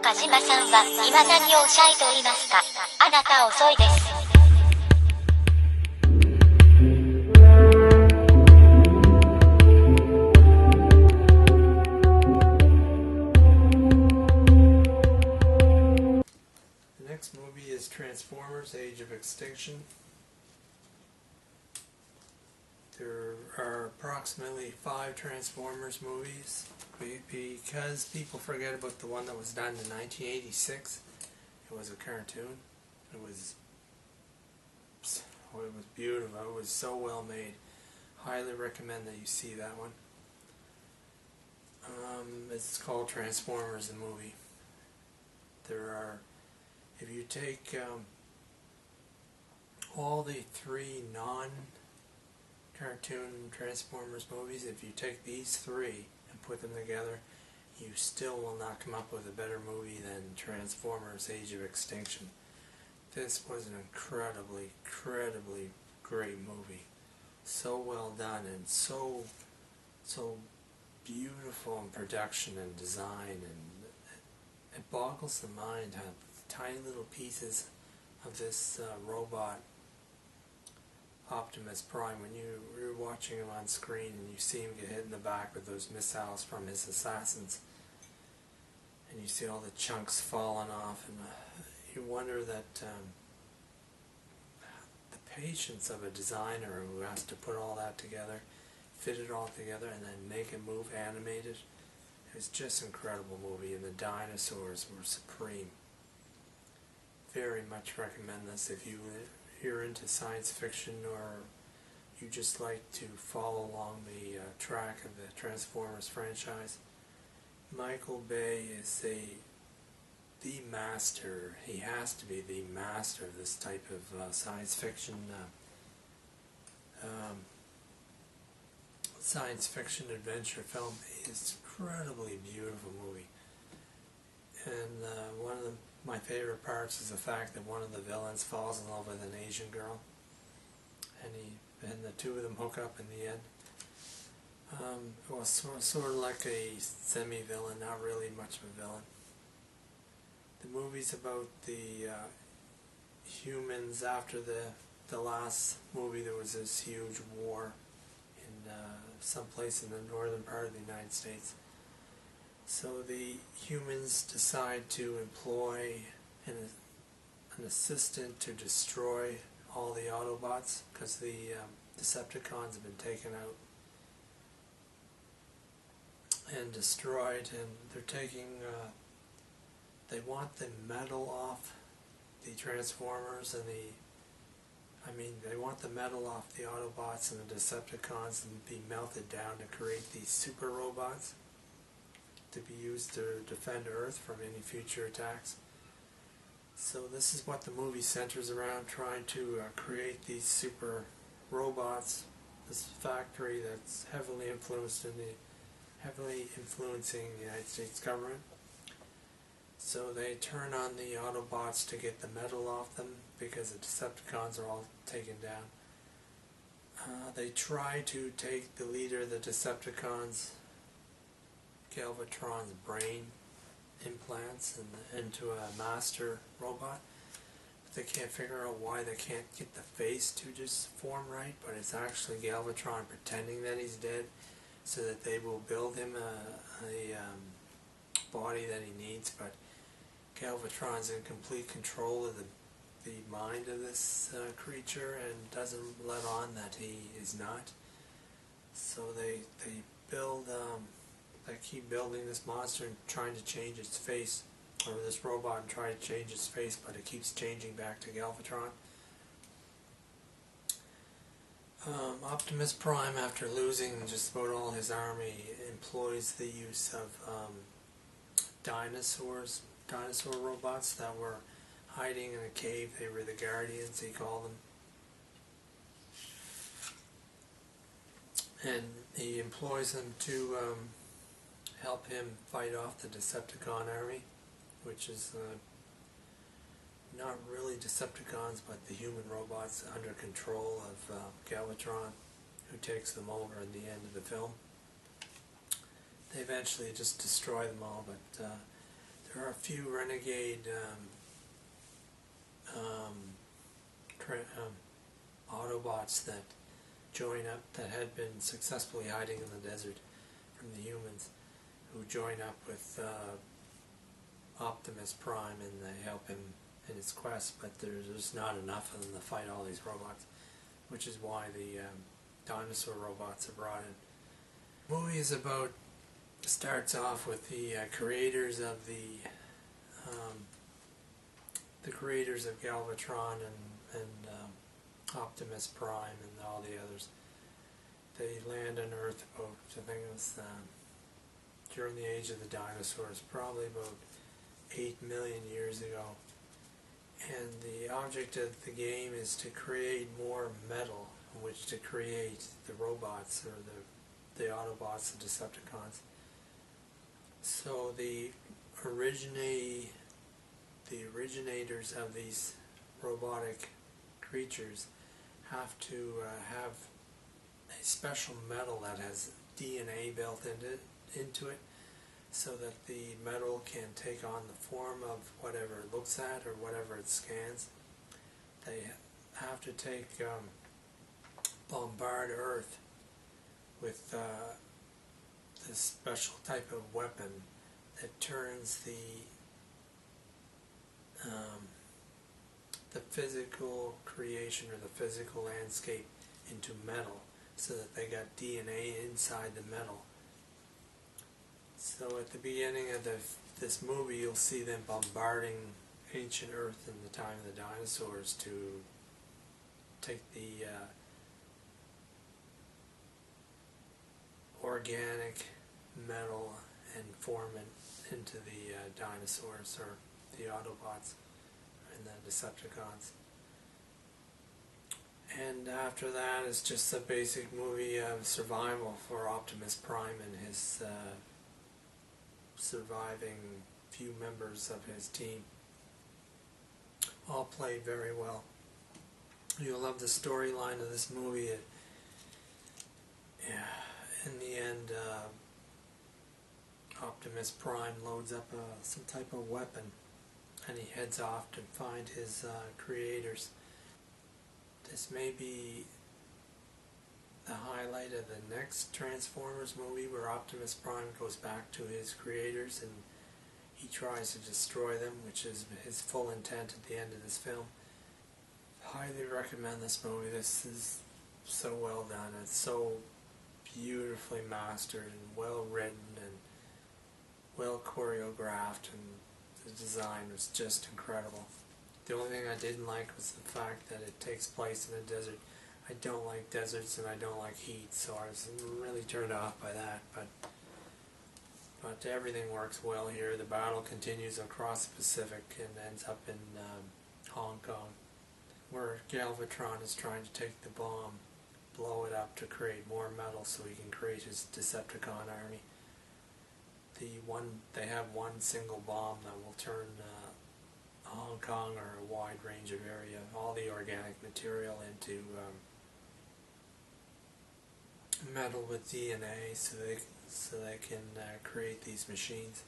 田島さんは今何をおっしゃいと言いますか。あなた遅いです。The next movie is Transformers: Age of Extinction. There are approximately 5 Transformers movies because people forget about the one that was done in 1986. It was a cartoon. It was beautiful. It was so well made. Highly recommend that you see that one. It's called Transformers the movie. There are, if you take all the 3 non-cartoon Transformers movies, if you take these 3 and put them together, you still will not come up with a better movie than Transformers: Age of Extinction. This was an incredibly great movie. So well done and so beautiful in production and design, and it boggles the mind how tiny little pieces of this robot Optimus Prime, when you're watching him on screen and you see him get hit in the back with those missiles from his assassins, and you see all the chunks falling off, and you wonder that the patience of a designer who has to put all that together, fit it all together, and then make it move animated. It was just an incredible movie, and the dinosaurs were supreme. Very much recommend this if you're into science fiction, or you just like to follow along the track of the Transformers franchise. Michael Bay is the master. He has to be the master of this type of science fiction adventure film. It's an incredibly beautiful movie. And one of my favorite parts is the fact that one of the villains falls in love with an Asian girl, and the two of them hook up in the end. It was sort of like a semi-villain, not really much of a villain. The movie's about the humans. After the last movie, there was this huge war in someplace in the northern part of the United States. So the humans decide to employ an assistant to destroy all the Autobots, because the Decepticons have been taken out and destroyed, and they're taking, they want the metal off the Transformers and they want the metal off the Autobots and the Decepticons and be melted down to create these super robots to be used to defend Earth from any future attacks. So this is what the movie centers around, trying to create these super robots, this factory that's heavily influencing the United States government. So they turn on the Autobots to get the metal off them, because the Decepticons are all taken down. They try to take the leader of the Decepticons, Galvatron's brain implants into a master robot. But they can't figure out why they can't get the face to just form right, but it's actually Galvatron pretending that he's dead, so that they will build him a body that he needs. But Galvatron's in complete control of the mind of this creature, and doesn't let on that he is not. So they build, they keep building this monster and trying to change its face, or this robot, and try to change its face, but it keeps changing back to Galvatron. Optimus Prime, after losing just about all his army, employs the use of dinosaur robots that were hiding in a cave. They were the Guardians, he called them. And he employs them to help him fight off the Decepticon army, which is not really Decepticons, but the human robots under control of Galvatron, who takes them over at the end of the film. They eventually just destroy them all, but there there are a few renegade Autobots that join up, that had been successfully hiding in the desert from the humans, who join up with Optimus Prime, and they help him in his quest, but there's not enough of them to fight all these robots, which is why the dinosaur robots are brought in. The movie is about, starts off with the creators of the creators of Galvatron and Optimus Prime and all the others. They land on Earth about, I think it was during the age of the dinosaurs, probably about 8 million years ago. And the object of the game is to create more metal in which to create the robots, or the Autobots, the Decepticons. So the originators of these robotic creatures have to have a special metal that has DNA built into it, so that the metal can take on the form of whatever it looks at or whatever it scans. They have to bombard Earth with this special type of weapon that turns the physical creation, or the physical landscape, into metal, so that they got DNA inside the metal. So at the beginning of this movie, you'll see them bombarding ancient Earth in the time of the dinosaurs to take the organic metal and form it into the dinosaurs, or the Autobots and the Decepticons. And after that, it's just a basic movie of survival for Optimus Prime and his surviving few members of his team. All played very well. You'll love the storyline of this movie. In the end, Optimus Prime loads up some type of weapon, and he heads off to find his creators. This may be the highlight of the next Transformers movie, where Optimus Prime goes back to his creators and he tries to destroy them, which is his full intent at the end of this film. Highly recommend this movie. This is so well done. It's so beautifully mastered and well written and well choreographed, and the design was just incredible. The only thing I didn't like was the fact that it takes place in a desert. I don't like deserts and I don't like heat, so I was really turned off by that. But everything works well here. The battle continues across the Pacific and ends up in Hong Kong, where Galvatron is trying to take the bomb, blow it up to create more metal so he can create his Decepticon army. They have one single bomb that will turn Hong Kong, or a wide range of area, all the organic material, into metal with DNA, so they can create these machines.